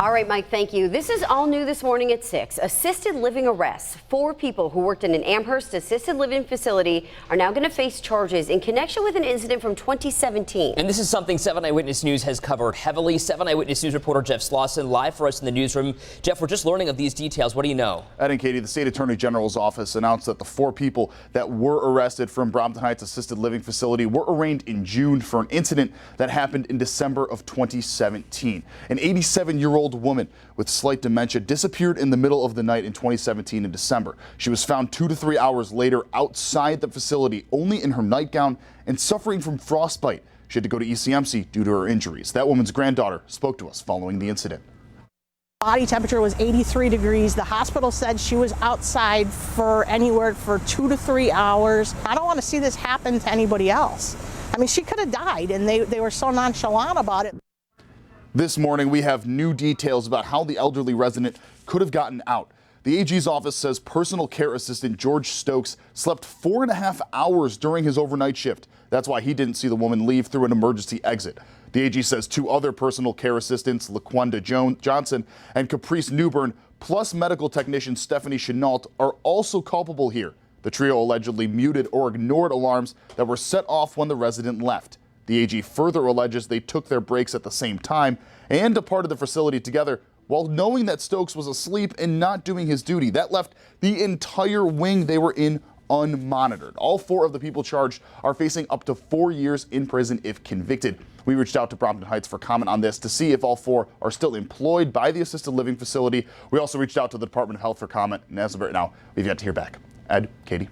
All right, Mike, thank you. This is all new this morning at 6. Assisted living arrests. 4 people who worked in an Amherst assisted living facility are now going to face charges in connection with an incident from 2017. And this is something 7 Eyewitness News has covered heavily. 7 Eyewitness News reporter Jeff Slauson live for us in the newsroom. Jeff, we're just learning of these details. What do you know? Ed and Katie, the state attorney general's office announced that the 4 people that were arrested from Brompton Heights assisted living facility were arraigned in June for an incident that happened in December of 2017. An 87-year-old woman with slight dementia disappeared in the middle of the night in 2017 in December. She was found 2 to 3 hours later outside the facility, only in her nightgown and suffering from frostbite. She had to go to ECMC due to her injuries. That woman's granddaughter spoke to us following the incident. Body temperature was 83 degrees. The hospital said she was outside for anywhere for 2 to 3 hours. I don't want to see this happen to anybody else. I mean, she could have died, and they were so nonchalant about it. This morning, we have new details about how the elderly resident could have gotten out. The AG's office says personal care assistant George Stokes slept 4.5 hours during his overnight shift. That's why he didn't see the woman leave through an emergency exit. The AG says 2 other personal care assistants, LaQuanda Johnson and Caprice Newbern, plus medical technician Stephanie Chenault, are also culpable here. The trio allegedly muted or ignored alarms that were set off when the resident left. The AG further alleges they took their breaks at the same time and departed the facility together while knowing that Stokes was asleep and not doing his duty. That left the entire wing they were in unmonitored. All 4 of the people charged are facing up to 4 years in prison if convicted. We reached out to Brompton Heights for comment on this to see if all 4 are still employed by the assisted living facility. We also reached out to the Department of Health for comment, and as of right now, we've yet to hear back. Ed, Katie.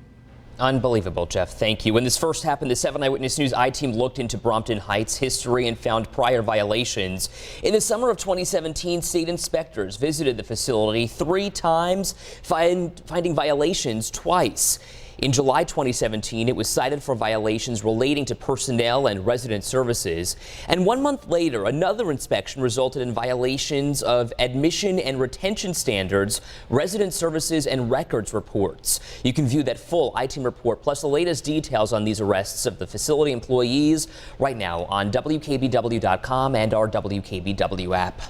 Unbelievable, Jeff. Thank you. When this first happened, the 7 Eyewitness News I-team looked into Brompton Heights history and found prior violations. In the summer of 2017, state inspectors visited the facility 3 times, finding violations twice. In July 2017, it was cited for violations relating to personnel and resident services. And 1 month later, another inspection resulted in violations of admission and retention standards, resident services, and records reports. You can view that full I-team report plus the latest details on these arrests of the facility employees right now on WKBW.com and our WKBW app.